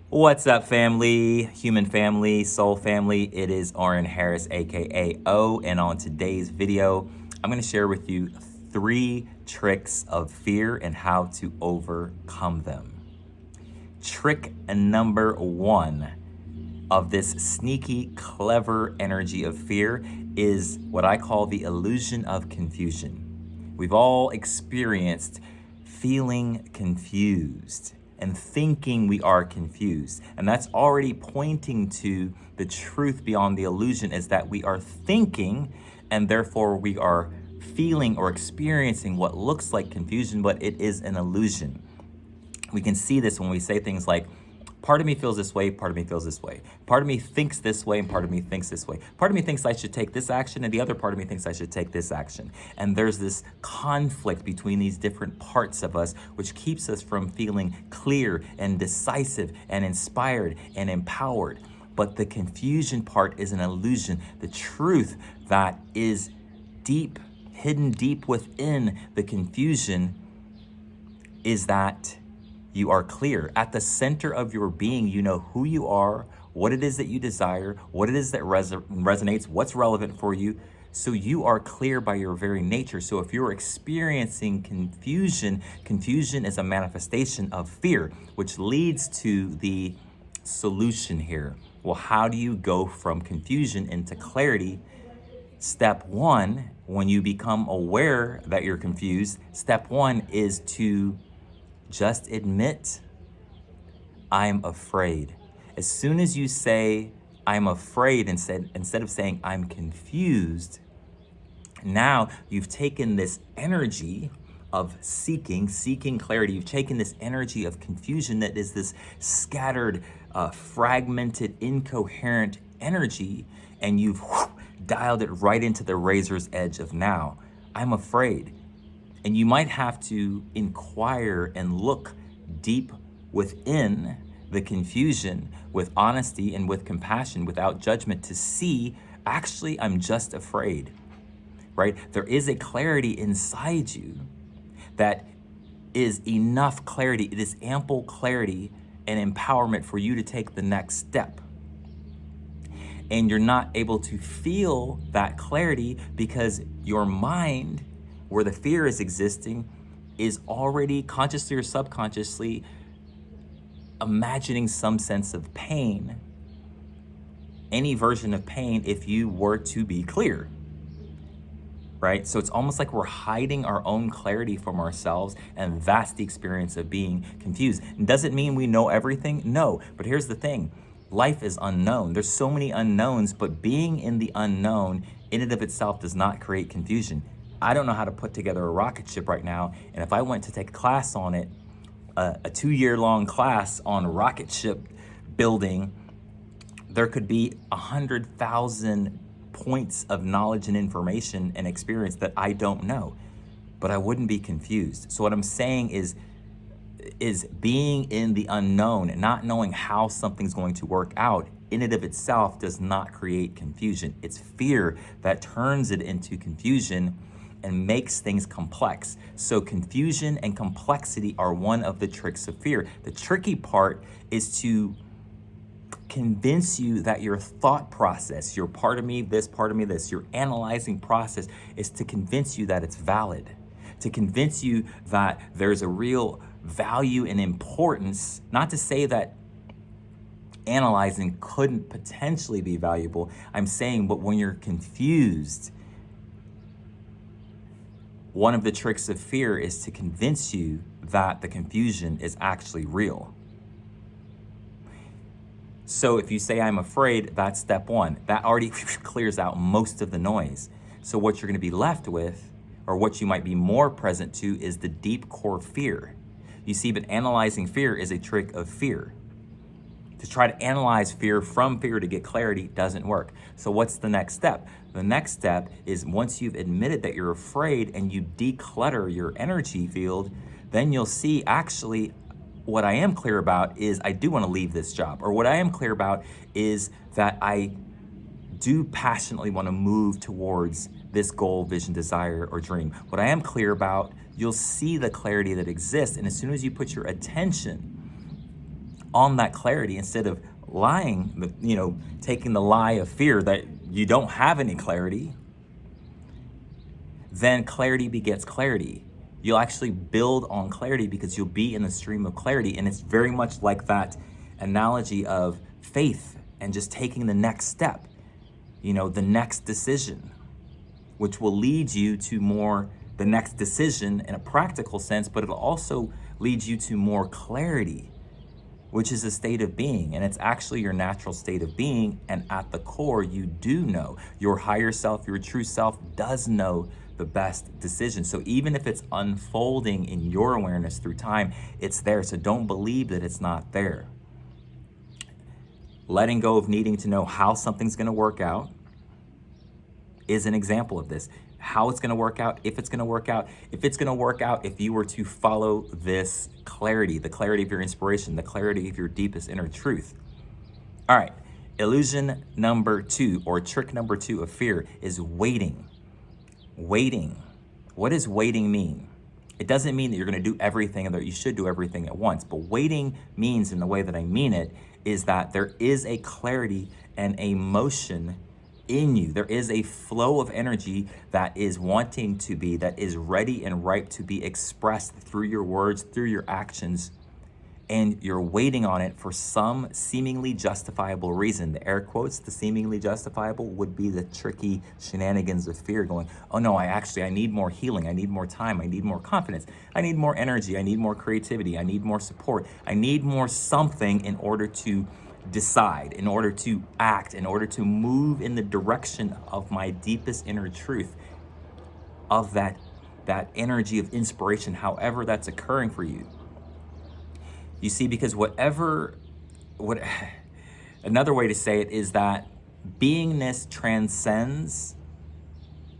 What's up, family, human family, soul family? It is Oren Harris, aka O, and on today's video, I'm going to share with you 3 tricks of fear and how to overcome them. Trick number 1 of this sneaky, clever energy of fear is what I call the illusion of confusion. We've all experienced feeling confused and thinking we are confused. And that's already pointing to the truth beyond the illusion is that we are thinking and therefore we are feeling or experiencing what looks like confusion, but it is an illusion. We can see this when we say things like, part of me feels this way, part of me feels this way. Part of me thinks this way, and part of me thinks this way. Part of me thinks I should take this action, and the other part of me thinks I should take this action. And there's this conflict between these different parts of us, which keeps us from feeling clear and decisive and inspired and empowered. But the confusion part is an illusion. The truth that is deep, hidden deep within the confusion is that you are clear. At the center of your being, you know who you are, what it is that you desire, what it is that resonates, what's relevant for you. So you are clear by your very nature. So if you're experiencing confusion, confusion is a manifestation of fear, which leads to the solution here. Well, how do you go from confusion into clarity? Step 1, when you become aware that you're confused, step 1 is to just admit, I'm afraid. As soon as you say, I'm afraid, instead of saying, I'm confused, now you've taken this energy of seeking clarity. You've taken this energy of confusion that is this scattered, fragmented, incoherent energy, and you've dialed it right into the razor's edge of now. I'm afraid. And you might have to inquire and look deep within the confusion with honesty and with compassion, without judgment, to see, actually, I'm just afraid, right? There is a clarity inside you that is enough clarity. It is ample clarity and empowerment for you to take the next step. And you're not able to feel that clarity because your mind, where the fear is existing, is already consciously or subconsciously imagining some sense of pain, any version of pain, if you were to be clear, right? So it's almost like we're hiding our own clarity from ourselves, and that's the experience of being confused. Does it mean we know everything? No, but here's the thing. Life is unknown. There's so many unknowns, but being in the unknown in and of itself does not create confusion. I don't know how to put together a rocket ship right now, and if I went to take a class on it, a 2-year-long class on rocket ship building, there could be 100,000 points of knowledge and information and experience that I don't know, but I wouldn't be confused. So what I'm saying is being in the unknown and not knowing how something's going to work out in and of itself does not create confusion. It's fear that turns it into confusion and makes things complex. So confusion and complexity are one of the tricks of fear. The tricky part is to convince you that your thought process, your part of me this, part of me this, your analyzing process is to convince you that it's valid, to convince you that there's a real value and importance. Not to say that analyzing couldn't potentially be valuable. I'm saying, but when you're confused, one of the tricks of fear is to convince you that the confusion is actually real. So if you say, I'm afraid, that's step 1. That already clears out most of the noise. So what you're going to be left with, or what you might be more present to, is the deep core fear. You see, but analyzing fear is a trick of fear. To try to analyze fear from fear to get clarity doesn't work. So what's the next step? The next step is, once you've admitted that you're afraid and you declutter your energy field, then you'll see, actually, what I am clear about is I do want to leave this job. Or what I am clear about is that I do passionately want to move towards this goal, vision, desire, or dream. What I am clear about, you'll see the clarity that exists. And as soon as you put your attention on that clarity instead of lying, taking the lie of fear that you don't have any clarity, then clarity begets clarity. You'll actually build on clarity because you'll be in the stream of clarity. And it's very much like that analogy of faith and just taking the next step, the next decision, which will lead you to more, the next decision in a practical sense, but it'll also lead you to more clarity, which is a state of being. And it's actually your natural state of being. And at the core, you do know. Your higher self, your true self does know the best decision. So even if it's unfolding in your awareness through time, it's there. So don't believe that it's not there. Letting go of needing to know how something's going to work out is an example of this. How it's going to work out, if it's going to work out, if you were to follow this clarity, the clarity of your inspiration, the clarity of your deepest inner truth. All right, illusion number 2, or trick number 2 of fear, is waiting. Waiting. What does waiting mean? It doesn't mean that you're going to do everything and that you should do everything at once, but waiting means, in the way that I mean it, is that there is a clarity and a motion in you. There is a flow of energy that is wanting to be, that is ready and ripe to be expressed through your words, through your actions, and you're waiting on it for some seemingly justifiable reason. The air quotes, the seemingly justifiable, would be the tricky shenanigans of fear, going, oh no, I need more healing, I need more time, I need more confidence, I need more energy, I need more creativity, I need more support, I need more something in order to decide, in order to act, in order to move in the direction of my deepest inner truth, of that energy of inspiration, however that's occurring for you. You see, because another way to say it is that beingness transcends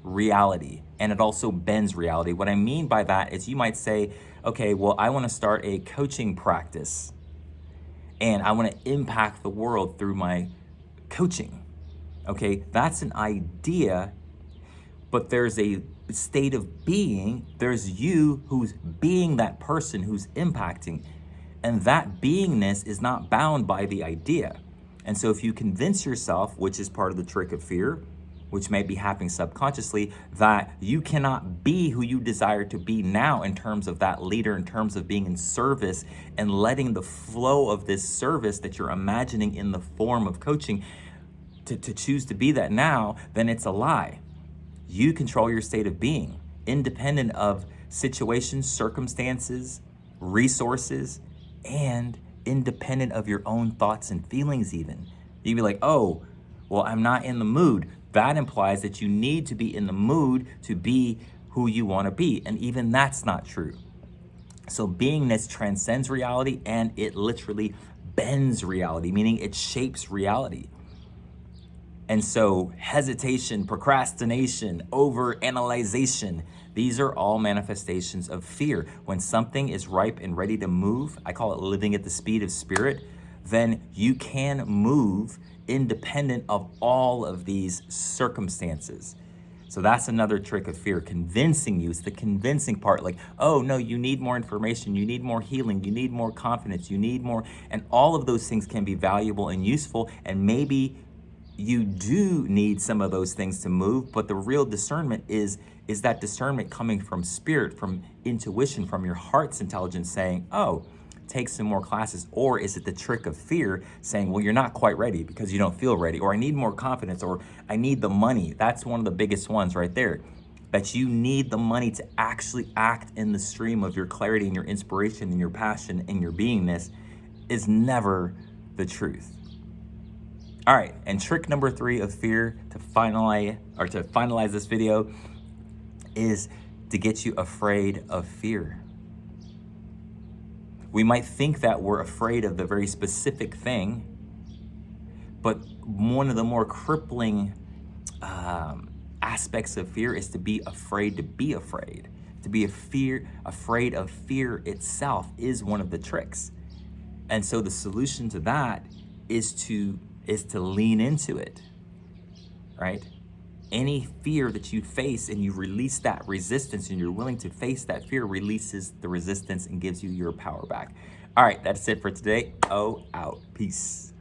reality, and it also bends reality. What I mean by that is, you might say, okay, well, I want to start a coaching practice and I want to impact the world through my coaching. Okay, that's an idea, but there's a state of being. There's you who's being that person who's impacting. And that beingness is not bound by the idea. And so if you convince yourself, which is part of the trick of fear, which may be happening subconsciously, that you cannot be who you desire to be now in terms of that leader, in terms of being in service and letting the flow of this service that you're imagining in the form of coaching to choose to be that now, then it's a lie. You control your state of being, independent of situations, circumstances, resources, and independent of your own thoughts and feelings even. You'd be like, oh, well, I'm not in the mood. That implies that you need to be in the mood to be who you want to be. And even that's not true. So beingness transcends reality, and it literally bends reality, meaning it shapes reality. And so hesitation, procrastination, overanalyzation, these are all manifestations of fear. When something is ripe and ready to move, I call it living at the speed of spirit, then you can move independent of all of these circumstances. So that's another trick of fear, convincing you. It's the convincing part, like, oh no, you need more information, you need more healing, you need more confidence, you need more, and all of those things can be valuable and useful, and maybe you do need some of those things to move, but the real discernment is that discernment coming from spirit, from intuition, from your heart's intelligence saying, oh, take some more classes? Or is it the trick of fear saying, well, you're not quite ready because you don't feel ready, or I need more confidence, or I need the money? That's one of the biggest ones right there, that you need the money to actually act in the stream of your clarity and your inspiration and your passion and your beingness, is never the truth. All right, and trick number 3 of fear to finalize this video is to get you afraid of fear. We might think that we're afraid of the very specific thing, but one of the more crippling aspects of fear is to be afraid to be afraid. To be afraid of fear itself is one of the tricks. And so the solution to that is to lean into it, right? Any fear that you face and you release that resistance and you're willing to face that fear, releases the resistance and gives you your power back. All right, that's it for today. O out. Peace.